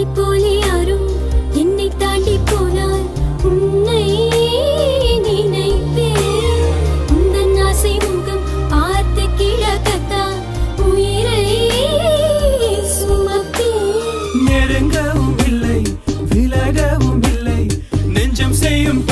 போல யாரும் என்னை தாண்டி போனால் உன்னை நினைப்பேன். உந்தன் ஆசை முகம் பார்த்து கிழக்கத்தான் உயிரை சுமப்பேன். நெருங்கவும் இல்லை விலகவும் இல்லை நெஞ்சம் செய்யும்